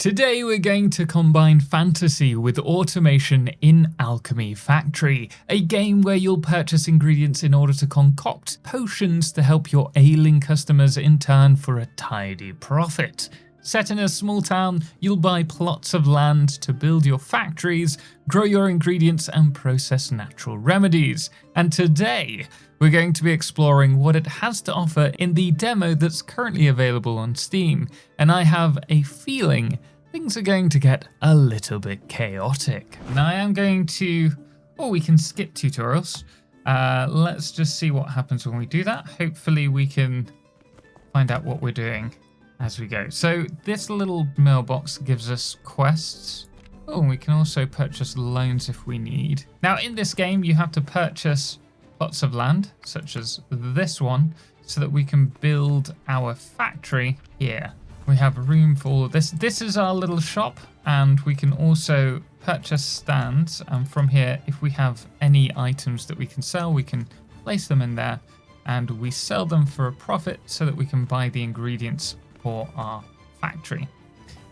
Today we're going to combine fantasy with automation in Alchemy Factory, a game where you'll purchase ingredients in order to concoct potions to help your ailing customers in turn for a tidy profit. Set in a small town, you'll buy plots of land to build your factories, grow your ingredients and process natural remedies. And today, we're going to be exploring what it has to offer in the demo that's currently available on Steam. And I have a feeling things are going to get a little bit chaotic. Now I am going to, we can skip tutorials. Let's just see what happens when we do that. Hopefully we can find out what we're doing as we go. So this little mailbox gives us quests. Oh, and we can also purchase loans if we need. Now in this game, you have to purchase plots of land, such as this one, so that we can build our factory here. We have room for all of this. This is our little shop, and we can also purchase stands. And from here, if we have any items that we can sell, we can place them in there, and we sell them for a profit so that we can buy the ingredients for our factory.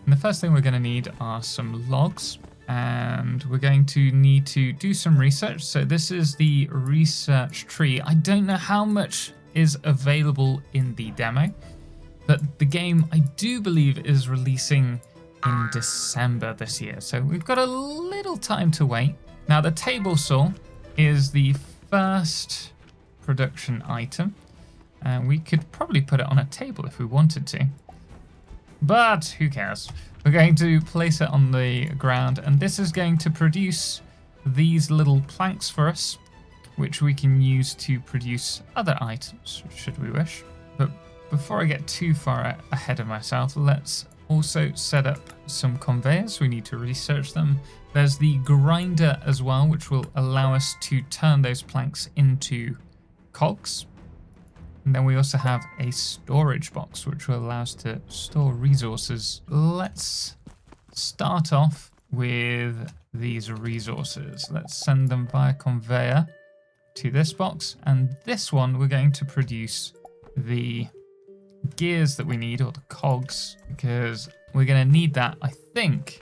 And the first thing we're going to need are some logs, and we're going to need to do some research. So this is the research tree. I don't know how much is available in the demo, but the game, I do believe, is releasing in December this year. So we've got a little time to wait. Now the table saw is the first production item. And we could probably put it on a table if we wanted to. But who cares? We're going to place it on the ground, and this is going to produce these little planks for us, which we can use to produce other items, should we wish. But before I get too far ahead of myself, let's also set up some conveyors. We need to research them. There's the grinder as well, which will allow us to turn those planks into cogs. And then we also have a storage box, which will allow us to store resources. Let's start off with these resources. Let's send them via conveyor to this box. And this one, we're going to produce the gears that we need, or the cogs, because we're going to need that, I think,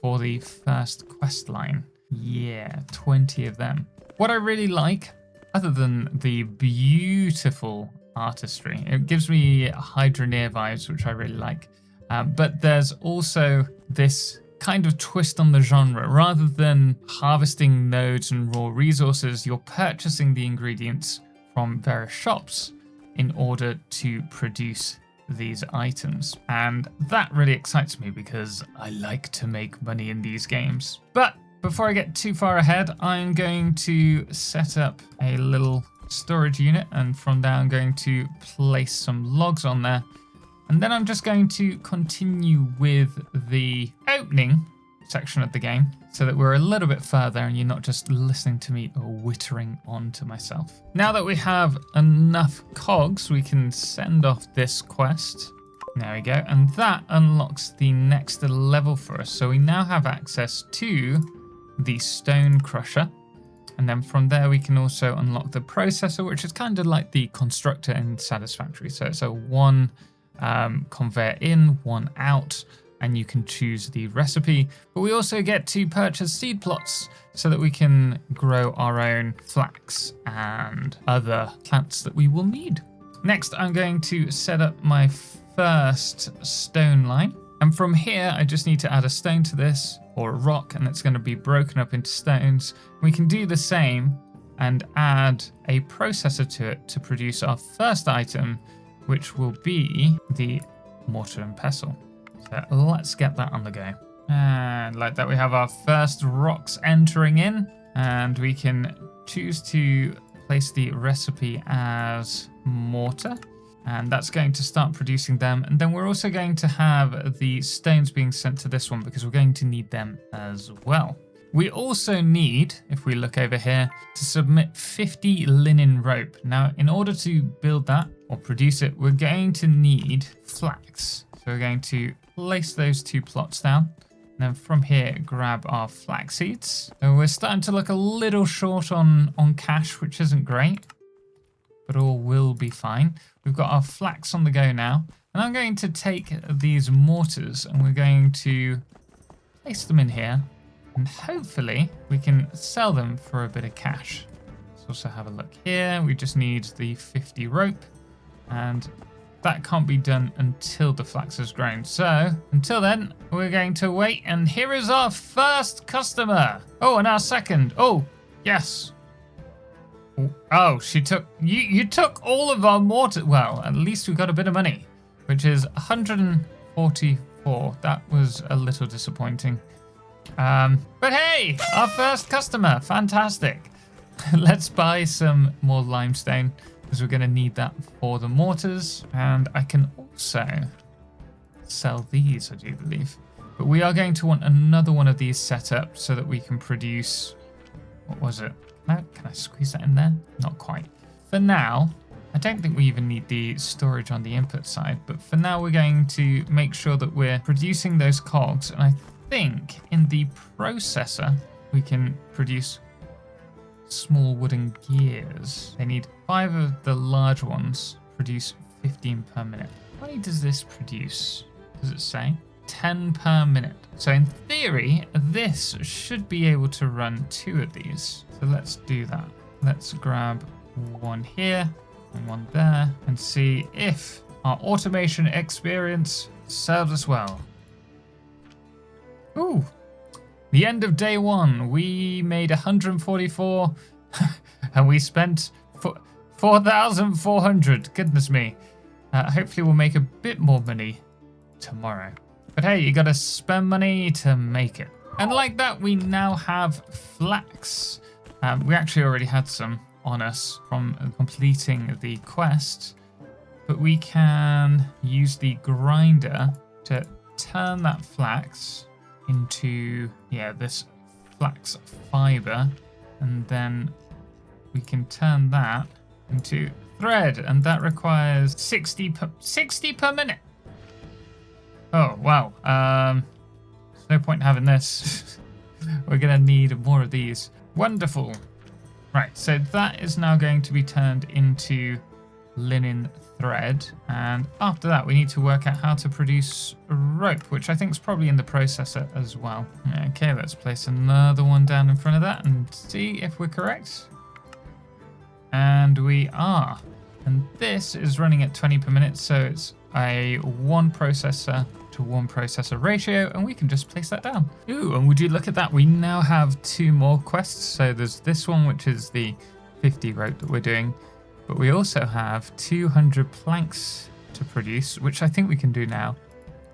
for the first quest line. Yeah, 20 of them. What I really like, other than the beautiful artistry, it gives me Hydroneer vibes, which I really like. But there's also this kind of twist on the genre. Rather than harvesting nodes and raw resources, you're purchasing the ingredients from various shops in order to produce these items. And that really excites me because I like to make money in these games. But before I get too far ahead, I'm going to set up a little storage unit, and from there I'm going to place some logs on there. And then I'm just going to continue with the opening section of the game so that we're a little bit further and you're not just listening to me wittering on to myself. Now that we have enough cogs, we can send off this quest. There we go. And that unlocks the next level for us. So we now have access to the stone crusher, and then from there we can also unlock the processor, which is kind of like the constructor in Satisfactory. So it's a one conveyor in, one out, and you can choose the recipe. But we also get to purchase seed plots so that we can grow our own flax and other plants that we will need. Next, I'm going to set up my first stone line. And from here, I just need to add a stone to this, or a rock, and it's going to be broken up into stones. We can do the same and add a processor to it to produce our first item, which will be the mortar and pestle. So let's get that on the go. And like that, we have our first rocks entering in, and we can choose to place the recipe as mortar. And that's going to start producing them. And then we're also going to have the stones being sent to this one because we're going to need them as well. We also need, if we look over here, to submit 50 linen rope. Now, in order to build that or produce it, we're going to need flax. So we're going to place those two plots down. And then from here, grab our flax seeds. And we're starting to look a little short on cash, which isn't great, but all will be fine. We've got our flax on the go now, And I'm going to take these mortars and we're going to place them in here. And hopefully we can sell them for a bit of cash. Let's also have a look here. We just need the 50 rope. And that can't be done until the flax has grown. So until then, we're going to wait. And here is our first customer. Oh, and our second. Oh, yes. Oh, she took, you took all of our mortar. Well, at least we got a bit of money, which is 144. That was a little disappointing. But hey, our first customer. Fantastic. Let's buy some more limestone because we're going to need that for the mortars. And I can also sell these, I do believe. But we are going to want another one of these set up so that we can produce, what was it? Can I squeeze that in there? Not quite. For now, I don't think we even need the storage on the input side, but for now we're going to make sure that we're producing those cogs. And I think in the processor, we can produce small wooden gears. They need 5 of the large ones, produce 15 per minute. How many does this produce? Does it say? 10 per minute. So in theory, this should be able to run 2 of these. So let's do that. Let's grab one here and one there and see if our automation experience serves us well. Ooh, the end of day 1, we made 144 and we spent 4,400. Goodness me. Hopefully we'll make a bit more money tomorrow. But hey, you gotta spend money to make it. And like that, we now have flax. We actually already had some on us from completing the quest, but we can use the grinder to turn that flax into, this flax fiber, and then we can turn that into thread, and that requires 60 per minute. Oh, wow. There's no point in having this. We're going to need more of these. Wonderful. Right, so that is now going to be turned into linen thread. And after that, we need to work out how to produce rope, which I think is probably in the processor as well. Okay, let's place another one down in front of that and see if we're correct. And we are. And this is running at 20 per minute, so it's a 1 processor to 1 processor ratio, and we can just place that down. Ooh, and would you look at that? We now have 2 more quests. So there's this one, which is the 50 rope that we're doing, but we also have 200 planks to produce, which I think we can do now,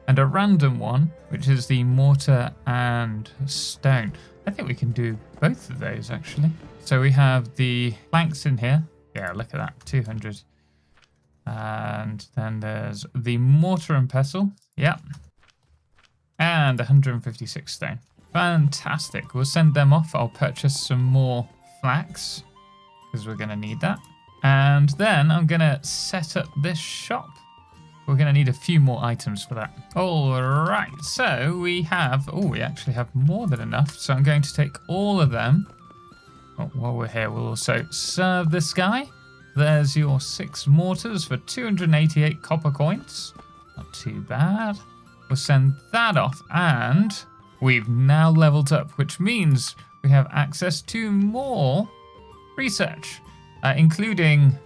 and a random one, which is the mortar and stone. I think we can do both of those actually. So we have the planks in here. Yeah, look at that, 200. And then there's the mortar and pestle. Yep. And 156 stone. Fantastic. We'll send them off. I'll purchase some more flax because we're going to need that. And then I'm going to set up this shop. We're going to need a few more items for that. All right. So we have, we actually have more than enough. So I'm going to take all of them. Oh, while we're here, we'll also serve this guy. There's your 6 mortars for 288 copper coins. Not too bad. We'll send that off, and we've now leveled up, which means we have access to more research, including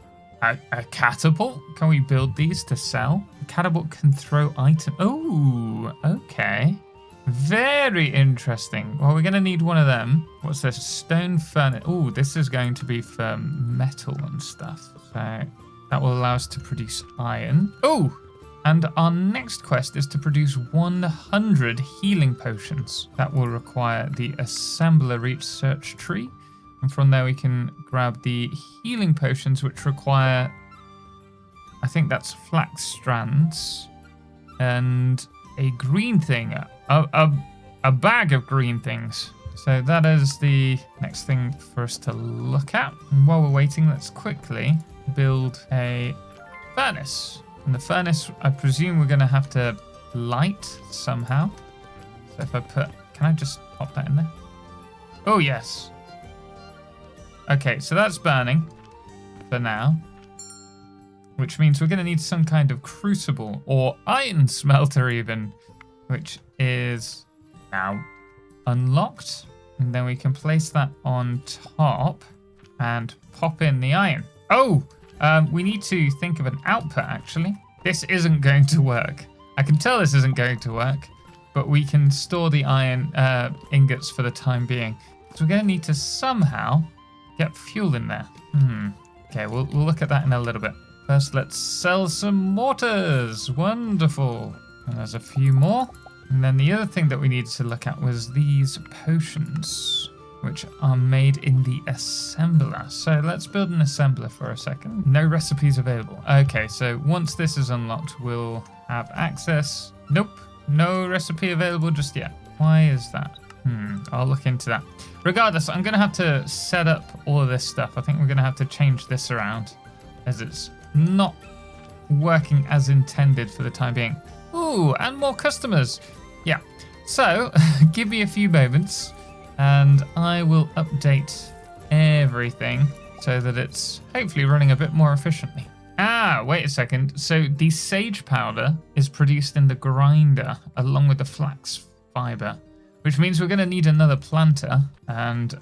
a catapult. Can we build these to sell? A catapult can throw items. Oh, okay. Very interesting. Well, we're going to need one of them. What's this? Stone furnace. Oh, this is going to be for metal and stuff. So that will allow us to produce iron. Oh, and our next quest is to produce 100 healing potions. That will require the assembler research tree. And from there we can grab the healing potions, which require, I think that's flax strands and a green thing, a bag of green things. So that is the next thing for us to look at. And while we're waiting, let's quickly build a furnace. And the furnace, I presume we're going to have to light somehow. So if I can I just pop that in there? Oh, yes. Okay, so that's burning for now. which means we're going to need some kind of crucible or iron smelter even, which is now unlocked. And then we can place that on top and pop in the iron. Oh, we need to think of an output actually. This isn't going to work. I can tell this isn't going to work, but we can store the iron ingots for the time being. So we're going to need to somehow get fuel in there. Okay, we'll look at that in a little bit. First, let's sell some mortars. Wonderful. And there's a few more. And then the other thing that we needed to look at was these potions, which are made in the assembler. So let's build an assembler for a second. No recipes available. Okay, so once this is unlocked, we'll have access. Nope, no recipe available just yet. Why is that? I'll look into that. Regardless, I'm going to have to set up all of this stuff. I think we're going to have to change this around as it's not working as intended for the time being. Ooh, and more customers. Yeah, so give me a few moments and I will update everything so that it's hopefully running a bit more efficiently. Ah, wait a second. So the sage powder is produced in the grinder along with the flax fiber, which means we're going to need another planter. And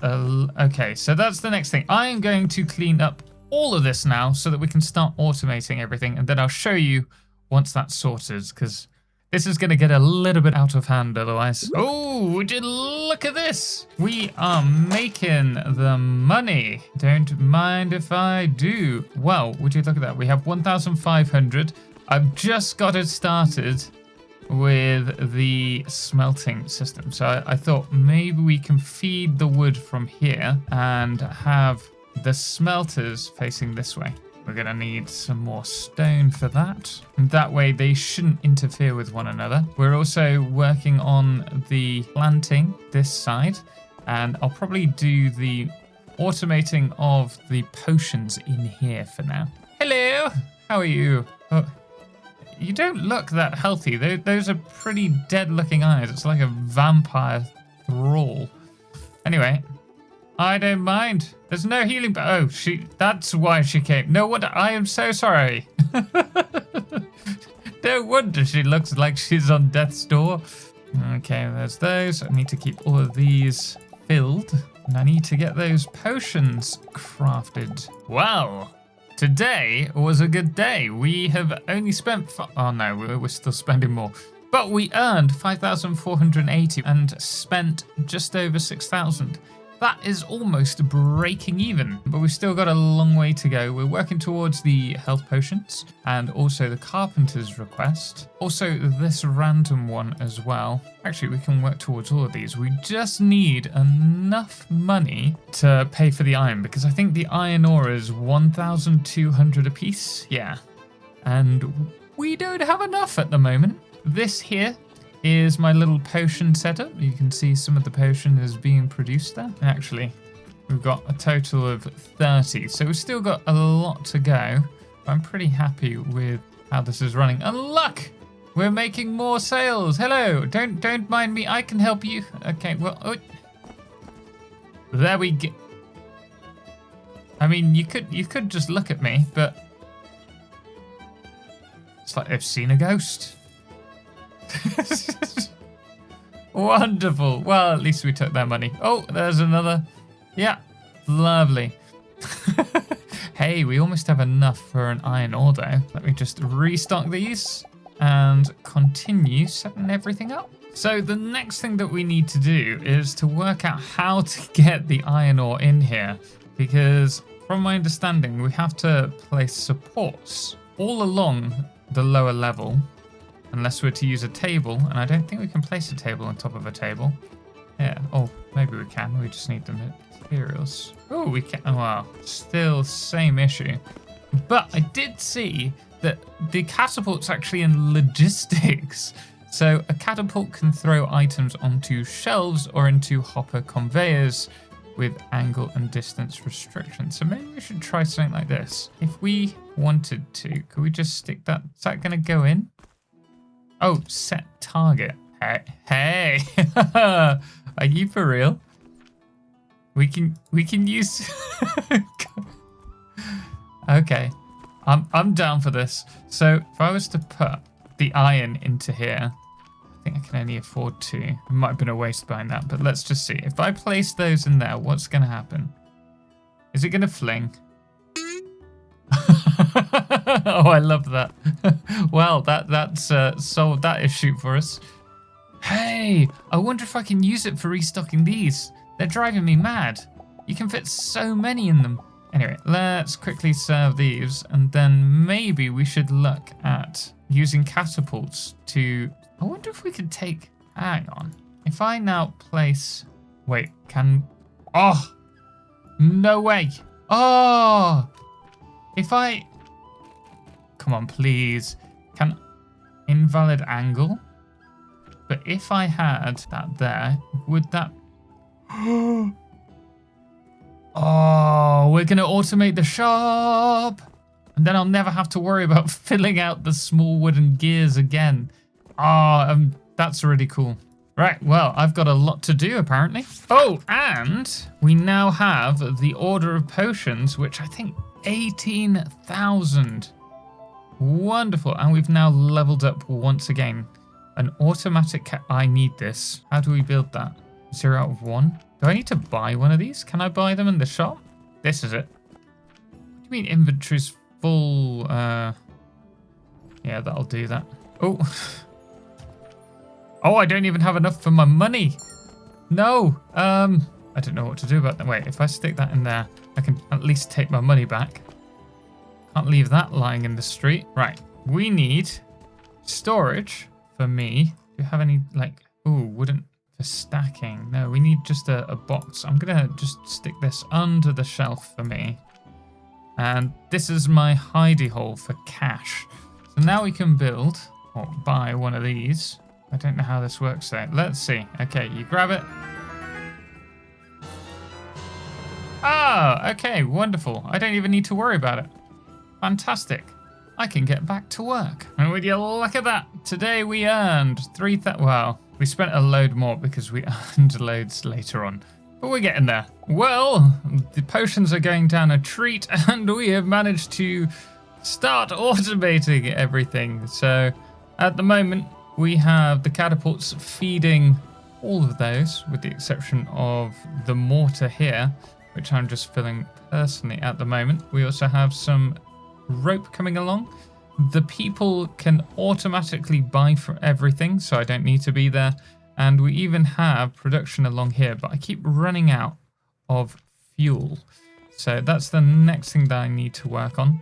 okay, so that's the next thing. I am going to clean up all of this now so that we can start automating everything. And then I'll show you once that's sorted, because this is going to get a little bit out of hand otherwise. Oh, would you look at this? We are making the money. Don't mind if I do. Well, would you look at that? We have 1,500. I've just got it started with the smelting system. So I thought maybe we can feed the wood from here and have the smelters facing this way. We're going to need some more stone for that. And that way they shouldn't interfere with one another. We're also working on the planting this side. And I'll probably do the automating of the potions in here for now. Hello, how are you? Oh, you don't look that healthy. Those are pretty dead looking eyes. It's like a vampire thrall. Anyway, I don't mind. There's no healing. Oh, that's why she came. No wonder. I am so sorry. No wonder she looks like she's on death's door. Okay, there's those. I need to keep all of these filled. And I need to get those potions crafted. Well, today was a good day. We have only spent... Oh no, we're still spending more. But we earned 5,480 and spent just over 6,000. That is almost breaking even, but we've still got a long way to go. We're working towards the health potions and also the carpenter's request. Also this random one as well. Actually, we can work towards all of these. We just need enough money to pay for the iron, because I think the iron ore is 1,200 a piece. Yeah, and we don't have enough at the moment. This here is my little potion setup. You can see some of the potion is being produced there. Actually, we've got a total of 30, so we've still got a lot to go. I'm pretty happy with how this is running. And look, we're making more sales. Hello, don't mind me. I can help you. Okay, well, oh, there we go. I mean, you could just look at me, but it's like they've seen a ghost. Wonderful. Well, at least we took their money. Oh, there's another. Yeah, lovely. Hey, we almost have enough for an iron ore though. Let me just restock these and continue setting everything up. So the next thing that we need to do is to work out how to get the iron ore in here, because from my understanding, we have to place supports all along the lower level, unless we're to use a table, and I don't think we can place a table on top of a table. Yeah, oh, maybe we can. We just need the materials. Oh, we can. Oh, wow, still same issue. But I did see that the catapult's actually in logistics. So a catapult can throw items onto shelves or into hopper conveyors with angle and distance restrictions. So maybe we should try something like this. If we wanted to, could we just stick that? Is that going to go in? Oh, set target. Hey, are you for real? We can use. Okay, I'm down for this. So if I was to put the iron into here, I think I can only afford 2. It might have been a waste buying that, but let's just see. If I place those in there, what's going to happen? Is it going to fling? Oh, I love that. Well, that's solved that issue for us. Hey, I wonder if I can use it for restocking these. They're driving me mad. You can fit so many in them. Anyway, let's quickly serve these, and then maybe we should look at using catapults to... I wonder if we could take... Hang on. If I now place... Wait, can... Oh! No way! Oh! If I... Come on, please. Can... Invalid angle? But if I had that there, would that... Oh, we're going to automate the shop. And then I'll never have to worry about filling out the small wooden gears again. Oh, that's really cool. Right, well, I've got a lot to do, apparently. Oh, and we now have the Order of Potions, which I think 18,000. Wonderful. And we've now leveled up once again. An automatic... I need this. How do we build that? 0 out of 1? Do I need to buy one of these? Can I buy them in the shop? This is it. What do you mean inventory's full? Yeah, that'll do that. Oh. Oh, I don't even have enough for my money. No. I don't know what to do about that. Wait, if I stick that in there, I can at least take my money back. Can't leave that lying in the street. Right. We need storage for me. Do you have any, like, ooh, wooden... For stacking. No, we need just a box. I'm going to just stick this under the shelf for me. And this is my hidey hole for cash. So now we can build or buy one of these. I don't know how this works though. Let's see. Okay, you grab it. Oh, okay, wonderful. I don't even need to worry about it. Fantastic. I can get back to work. And with your luck at that, today we earned 3,000. Well, we spent a load more because we earned loads later on. But we're getting there. Well, the potions are going down a treat and we have managed to start automating everything. So at the moment, we have the catapults feeding all of those with the exception of the mortar here, which I'm just filling personally at the moment. We also have some rope coming along. The people can automatically buy for everything, so I don't need to be there. And we even have production along here, but I keep running out of fuel. So that's the next thing that I need to work on.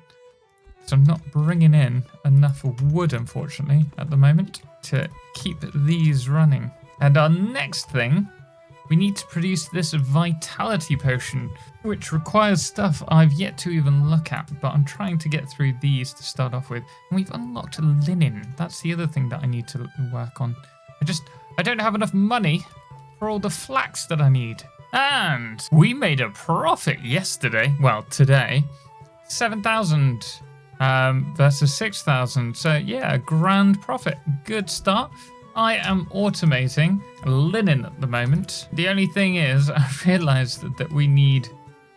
So I'm not bringing in enough wood, unfortunately, at the moment to keep these running. And our next thing, we need to produce this vitality potion, which requires stuff I've yet to even look at, but I'm trying to get through these to start off with. And we've unlocked linen. That's the other thing that I need to work on. I don't have enough money for all the flax that I need. And we made a profit yesterday. Well, today. 7,000 versus 6,000. So yeah, a grand profit. Good start. I am automating linen at the moment. The only thing is, I realized that we need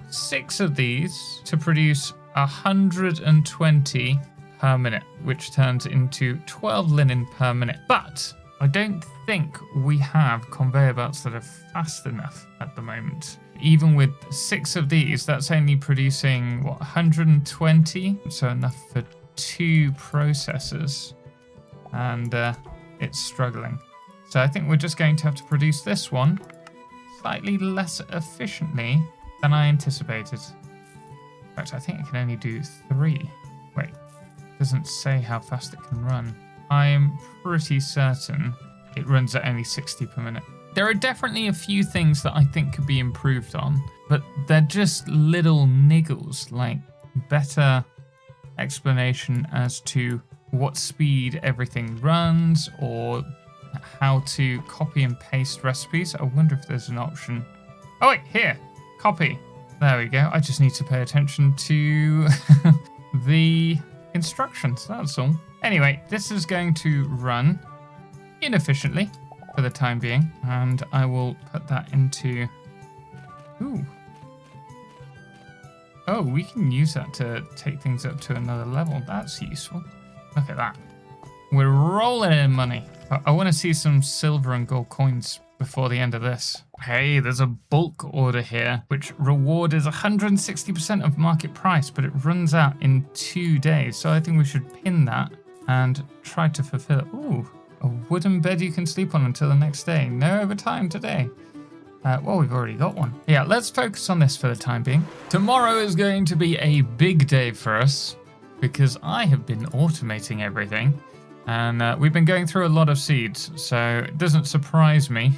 6 of these to produce 120 per minute, which turns into 12 linen per minute. But I don't think we have conveyor belts that are fast enough at the moment. Even with 6 of these, that's only producing, what, 120? So enough for 2 processors. And it's struggling. So I think we're just going to have to produce this one slightly less efficiently than I anticipated. In fact, I think I can only do 3. Wait, it doesn't say how fast it can run. I'm pretty certain it runs at only 60 per minute. There are definitely a few things that I think could be improved on, but they're just little niggles, like better explanation as to what speed everything runs or how to copy and paste recipes. I wonder if there's an option. Oh wait, here, copy. There we go. I just need to pay attention to the instructions, that's all. Anyway, this is going to run inefficiently for the time being, and I will put that into... Ooh. Oh, we can use that to take things up to another level. That's useful. Look at that. We're rolling in money. I want to see some silver and gold coins before the end of this. Hey, there's a bulk order here, which reward is 160% of market price, but it runs out in 2 days. So I think we should pin that and try to fulfill it. Ooh, a wooden bed you can sleep on until the next day. No overtime today. Well, we've already got one. Yeah, let's focus on this for the time being. Tomorrow is going to be a big day for us because I have been automating everything. And we've been going through a lot of seeds, so it doesn't surprise me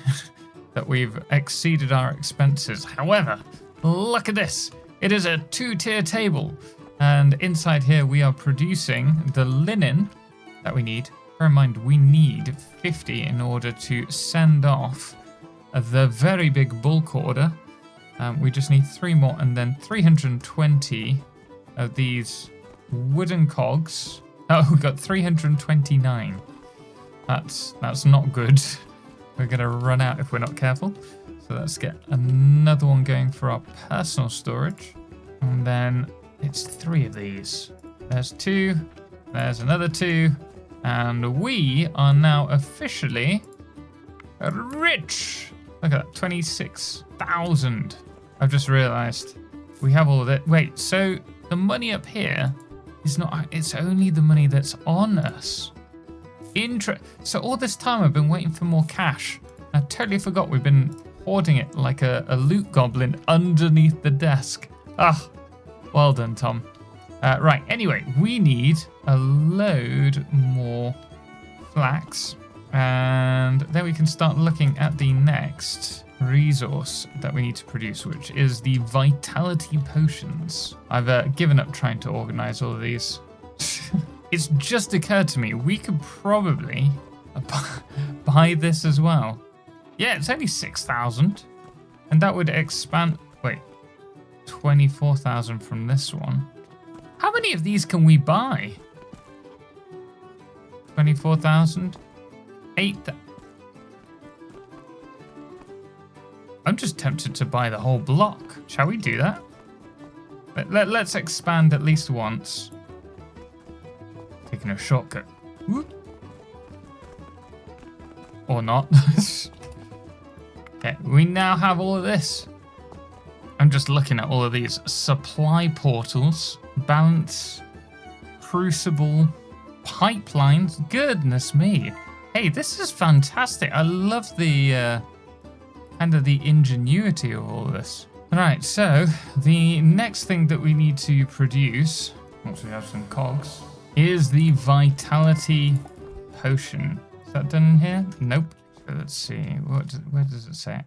that we've exceeded our expenses. However, look at this. It is a 2-tier table. And inside here, we are producing the linen that we need. Bear in mind, we need 50 in order to send off the very big bulk order. We just need 3 more and then 320 of these wooden cogs. Oh, we've got 329. That's not good. We're going to run out if we're not careful. So let's get another one going for our personal storage. And then it's 3 of these. There's 2. There's another 2. And we are now officially rich. Look at that, 26,000. I've just realized we have all of it. Wait, so the money up here is not, it's only the money that's on us. So all this time I've been waiting for more cash. I totally forgot we've been hoarding it like a loot goblin underneath the desk. Ah, well done, Tom. Right, anyway, we need a load more flax. And then we can start looking at the next resource that we need to produce, which is the vitality potions. I've given up trying to organize all of these. It's just occurred to me, we could probably buy this as well. Yeah, it's only 6,000. And that would expand, wait, 24,000 from this one. How many of these can we buy? 24,000? 8,000. I'm just tempted to buy the whole block. Shall we do that? Let's expand at least once. Taking a shortcut. Whoop. Or not. Okay, we now have all of this. I'm just looking at all of these supply portals, balance, crucible, pipelines. Goodness me. Hey, this is fantastic. I love the kind of the ingenuity of all of this. Right, so the next thing that we need to produce, once we have some cogs, is the vitality potion. Is that done in here? Nope. So let's see. Where does it say?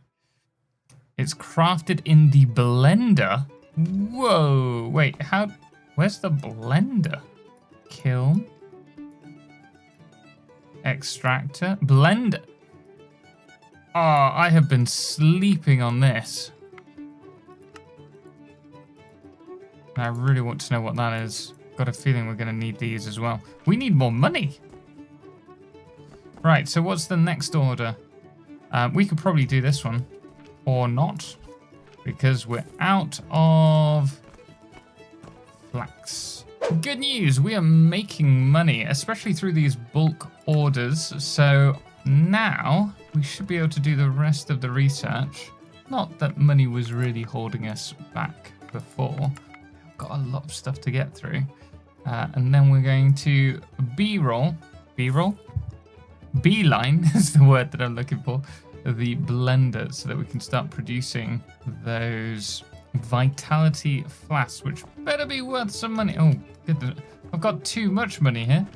It's crafted in the blender. Whoa. Wait, where's the blender? Kiln. Extractor. Blender. Oh, I have been sleeping on this. I really want to know what that is. Got a feeling we're going to need these as well. We need more money. Right, so what's the next order? We could probably do this one. Or not. Because we're out of flax. Good news, we are making money, especially through these bulk orders. So now we should be able to do the rest of the research. Not that money was really holding us back before. We've got a lot of stuff to get through. And then we're going to B-roll. B-roll? Beeline is the word that I'm looking for. The blender so that we can start producing those vitality flasks, which better be worth some money. Oh, goodness. I've got too much money here.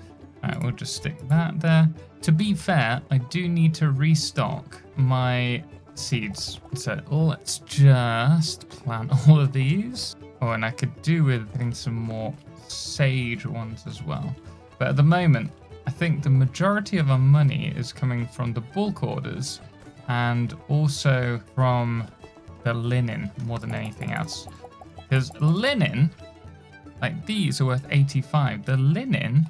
All right, we'll just stick that there. To be fair, I do need to restock my seeds. So let's just plant all of these. Oh, and I could do with getting some more sage ones as well. But at the moment, I think the majority of our money is coming from the bulk orders and also from the linen more than anything else. Because linen, like these are worth 85. The linen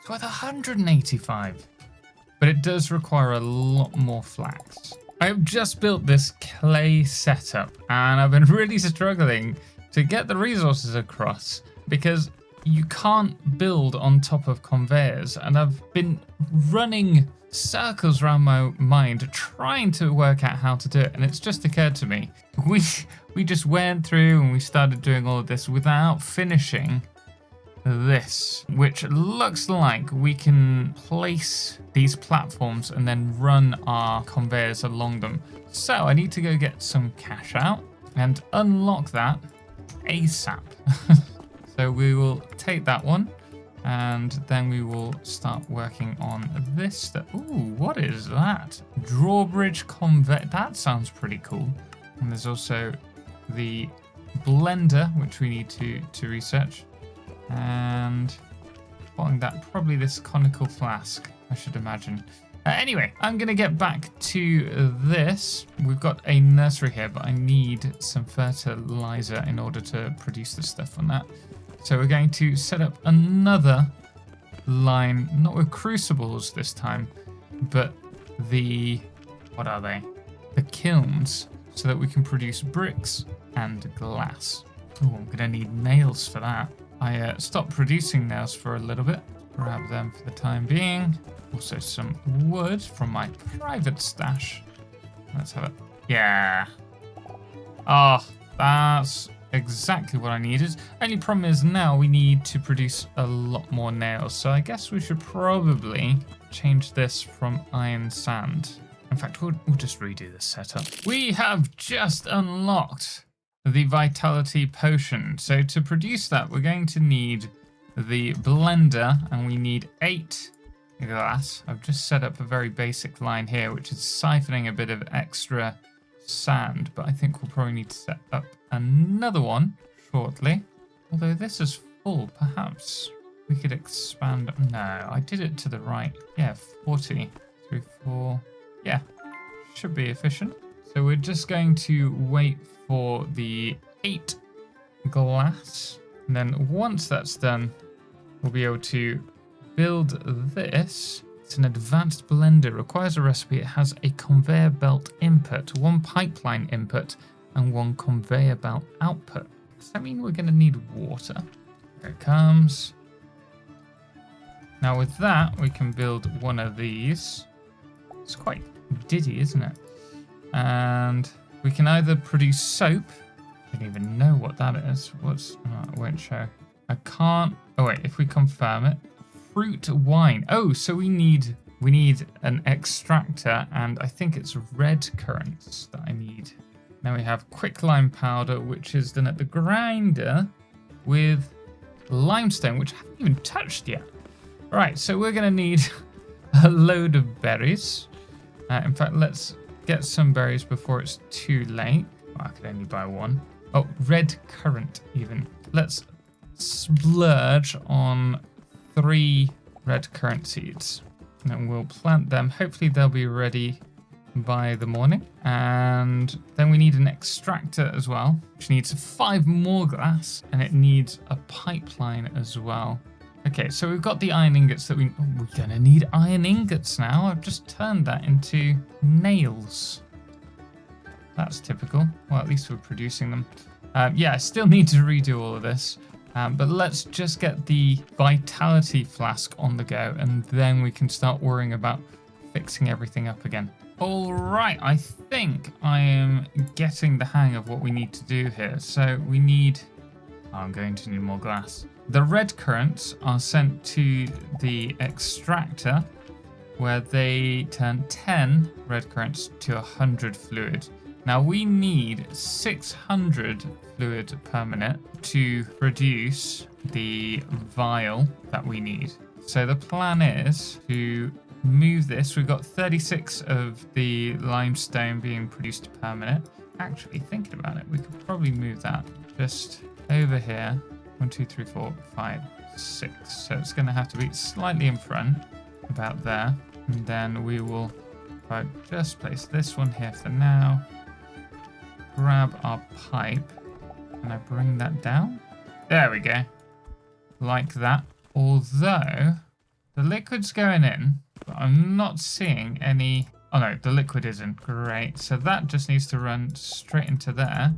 is worth 185. But it does require a lot more flax. I've just built this clay setup and I've been really struggling to get the resources across, because you can't build on top of conveyors. And I've been running circles around my mind trying to work out how to do it, and it's just occurred to me, we just went through and we started doing all of this without finishing this, which looks like we can place these platforms and then run our conveyors along them. So I need to go get some cash out and unlock that ASAP. So we will take that one, and then we will start working on this stuff. Ooh, what is that? Drawbridge conveyor. That sounds pretty cool. And there's also the blender, which we need to research. And following that, probably this conical flask, I should imagine. Anyway, I'm going to get back to this. We've got a nursery here, but I need some fertilizer in order to produce the stuff on that. So we're going to set up another line, not with crucibles this time, but the, what are they? The kilns, so that we can produce bricks and glass. Oh, I'm going to need nails for that. I stopped producing nails for a little bit. Grab them for the time being. Also some wood from my private stash. Let's have it. Yeah. Oh, that's exactly what I needed. Only problem is now we need to produce a lot more nails. So I guess we should probably change this from iron sand. In fact, we'll just redo this setup. We have just unlocked the vitality potion. So to produce that, we're going to need the blender, and we need 8 glass. I've just set up a very basic line here, which is siphoning a bit of extra sand, but I think we'll probably need to set up another one shortly. Although this is full, perhaps we could expand. No, I did it to the right. Yeah, 40, 3, 4. Yeah, should be efficient. So we're just going to wait for the 8 glass. And then once that's done, we'll be able to build this. It's an advanced blender. Requires a recipe. It has a conveyor belt input, 1 pipeline input, and 1 conveyor belt output. Does that mean we're going to need water? Here it comes. Now with that, we can build one of these. It's quite diddy, isn't it? And we can either produce soap. I don't even know what that is. What's... Oh, it won't show. I can't... Oh wait, if we confirm it. Fruit wine. Oh, so we need an extractor, and I think it's red currants that I need. Now we have quicklime powder, which is done at the grinder with limestone, which I haven't even touched yet. Right, so we're going to need a load of berries. In fact, let's get some berries before it's too late. Oh, I could only buy 1. Oh, red currant even. Let's splurge on 3 red currant seeds. And then we'll plant them. Hopefully they'll be ready by the morning. And then we need an extractor as well, which needs 5 more glass, and it needs a pipeline as well. Okay, so we've got the iron ingots that we're gonna need iron ingots now. I've just turned that into nails. That's typical. Well, at least we're producing them. Yeah, I still need to redo all of this. But let's just get the vitality flask on the go, and then we can start worrying about fixing everything up again. All right, I think I am getting the hang of what we need to do here. So we need... Oh, I'm going to need more glass. The red currants are sent to the extractor, where they turn 10 red currants to 100 fluid. Now we need 600 fluid per minute to produce the vial that we need. So the plan is to move this. We've got 36 of the limestone being produced per minute. Actually, thinking about it, we could probably move that just over here. 1, 2, 3, 4, 5, 6. So it's going to have to be slightly in front, about there. And then we will just place this one here for now. Grab our pipe. Can I bring that down? There we go. Like that. Although the liquid's going in, but I'm not seeing any... Oh no, the liquid isn't. Great. So that just needs to run straight into there.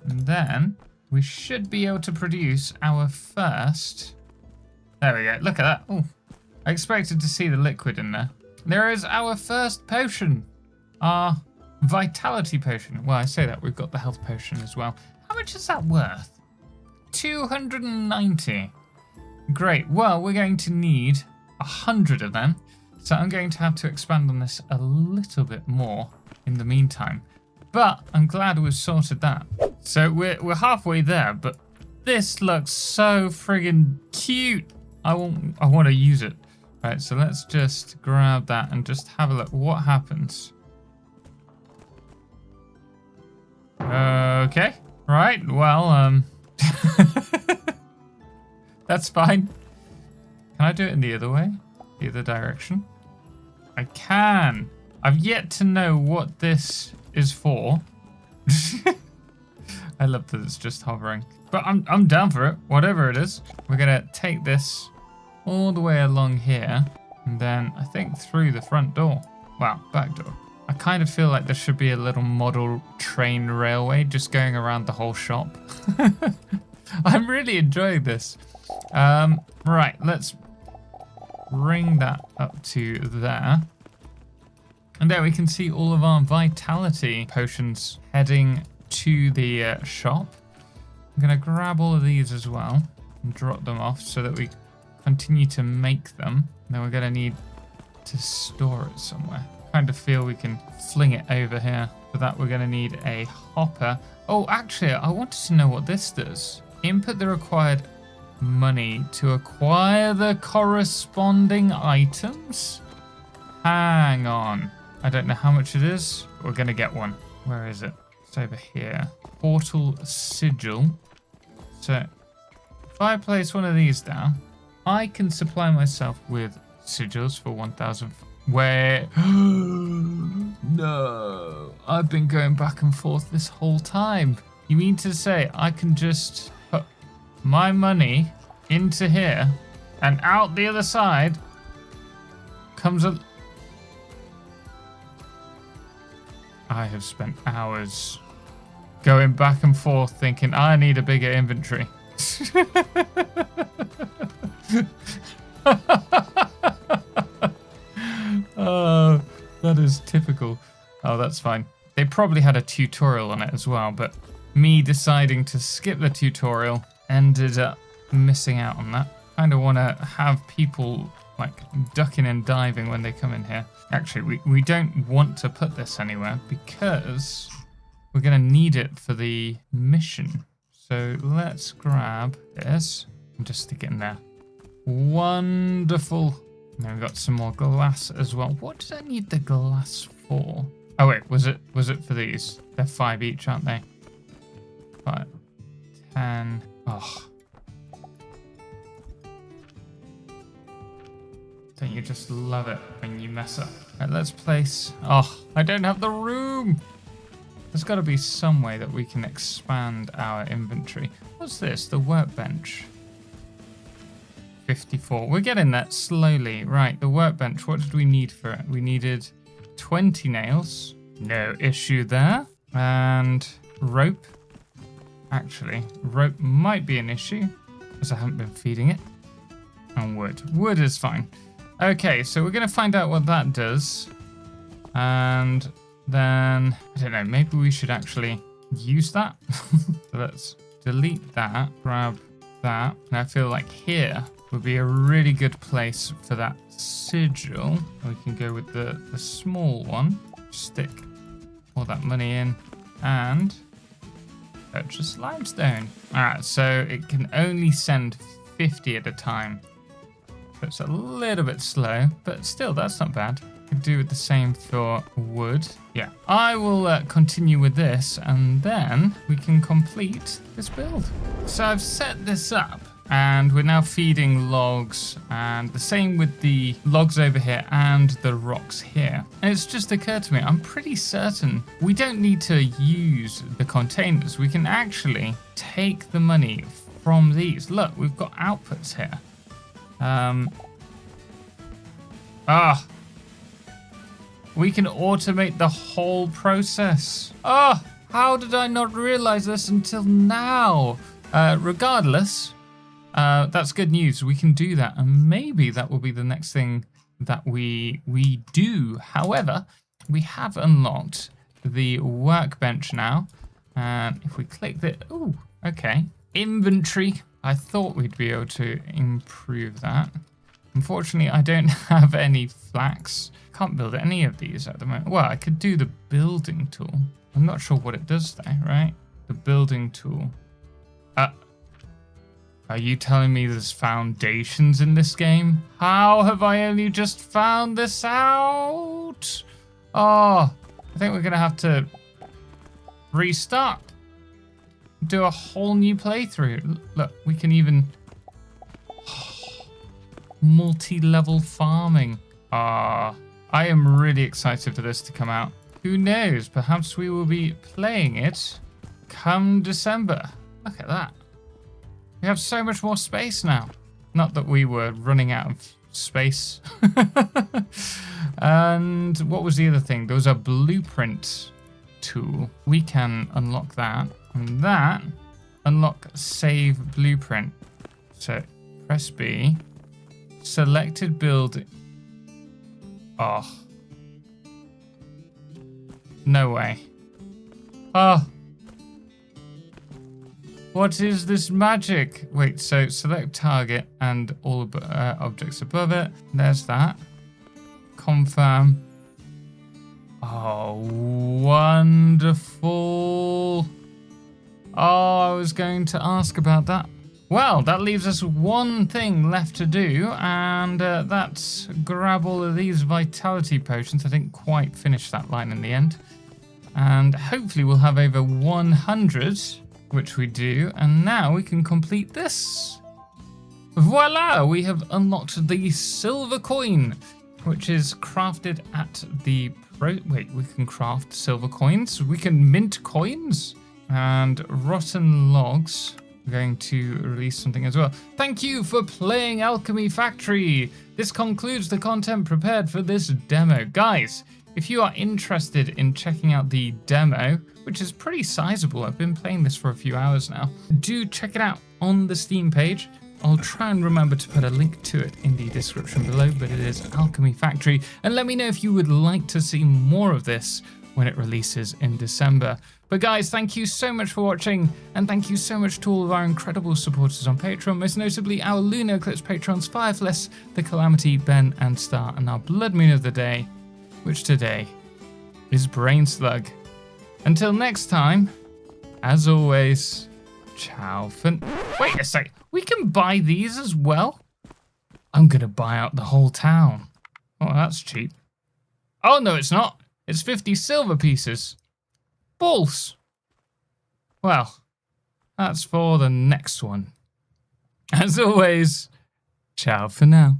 And then we should be able to produce our first... There we go. Look at that. Oh, I expected to see the liquid in there. There is our first potion. Our vitality potion. Well, I say that. We've got the health potion as well. How much is that worth? 290. Great. Well, we're going to need 100 of them. So I'm going to have to expand on this a little bit more in the meantime. But I'm glad we've sorted that. So we're halfway there, but this looks so friggin' cute. I want to use it. Right, so let's just grab that and just have a look. What happens? Okay. Right, well, that's fine. Can I do it in the other way? The other direction? I can. I've yet to know what this is for. I love that it's just hovering. But I'm down for it, whatever it is. We're gonna take this all the way along here, and then I think through the front door. Wow, back door. I kind of feel like there should be a little model train railway just going around the whole shop. I'm really enjoying this. Right, let's bring that up to there. And there we can see all of our vitality potions heading to the shop. I'm going to grab all of these as well and drop them off so that we continue to make them. Then we're going to need to store it somewhere. Kind of feel we can fling it over here. For that, we're going to need a hopper. Oh, actually, I wanted to know what this does. Input the required money to acquire the corresponding items? Hang on. I don't know how much it is, but we're going to get one. Where is it? It's over here. Portal sigil. So, if I place one of these down, I can supply myself with sigils for 1,000. Where? No. I've been going back and forth this whole time. You mean to say I can just put my money into here and out the other side comes a... I have spent hours going back and forth thinking I need a bigger inventory. Oh, that is typical. Oh, that's fine. They probably had a tutorial on it as well, but me deciding to skip the tutorial ended up missing out on that. Kind of want to have people like ducking and diving when they come in here. Actually, we don't want to put this anywhere because we're going to need it for the mission. So let's grab this and just stick it in there. Wonderful. And then we've got some more glass as well. What did I need the glass for? Oh wait, was it for these? They're 5 each, aren't they? 5, 10. Oh. Don't you just love it when you mess up? Right, let's place... Oh, I don't have the room! There's got to be some way that we can expand our inventory. What's this? The workbench. 54. We're getting that slowly. Right, the workbench. What did we need for it? We needed 20 nails. No issue there. And rope. Actually, rope might be an issue because I haven't been feeding it. And wood. Wood is fine. Okay, so we're going to find out what that does. And then, I don't know, maybe we should actually use that. So let's delete that, grab that. And I feel like here would be a really good place for that sigil. We can go with the small one, stick all that money in, and purchase limestone. All right, so it can only send 50 at a time. So it's a little bit slow, but still, that's not bad. Could do the same for wood. Yeah, I will continue with this, and then we can complete this build. So I've set this up, and we're now feeding logs, and the same with the logs over here and the rocks here. And it's just occurred to me, I'm pretty certain we don't need to use the containers. We can actually take the money from these. Look, we've got outputs here. We can automate the whole process. Oh, How did I not realize this until now? Regardless, that's good news. We can do that, and maybe that will be the next thing that we do. However, we have unlocked the workbench now, and if we click the okay, inventory. I thought we'd be able to improve that. Unfortunately, I don't have any flax. Can't build any of these at the moment. Well, I could do the building tool. I'm not sure what it does though, right? The building tool. Are you telling me there's foundations in this game? How have I only just found this out? Oh, I think we're gonna have to restart. Do a whole new playthrough. Look, we can even multi-level farming. I am really excited for this to come out. Who knows? Perhaps we will be playing it come December. Look at that. We have so much more space now. Not that we were running out of space. And what was the other thing? There was a blueprint tool. We can unlock that. And that, unlock save blueprint. So press B. Selected build. Oh. No way. Oh. What is this magic? Wait, so select target and all objects above it. There's that. Confirm. Oh, wonderful. Oh, I was going to ask about that. Well, that leaves us one thing left to do, and that's grab all of these vitality potions. I didn't quite finish that line in the end. And hopefully we'll have over 100, which we do, and now we can complete this. Voila! We have unlocked the silver coin, which is crafted at the wait, we can craft silver coins? We can mint coins? And rotten logs. We're going to release something as well. Thank you for playing Alchemy Factory. This concludes the content prepared for this demo. Guys, if you are interested in checking out the demo, which is pretty sizable, I've been playing this for a few hours now, do check it out on the Steam page. I'll try and remember to put a link to it in the description below, but it is Alchemy Factory. And let me know if you would like to see more of this when it releases in December. But guys, thank you so much for watching, and thank you so much to all of our incredible supporters on Patreon, most notably our Lunar Eclipse patrons, Firefless, The Calamity, Ben, and Star, and our Blood Moon of the day, which today is Brain Slug. Until next time, as always, ciao for... Wait a sec, we can buy these as well? I'm gonna buy out the whole town. Oh, that's cheap. Oh, no, it's not. It's 50 silver pieces. Balls. Well, that's for the next one. As always, ciao for now.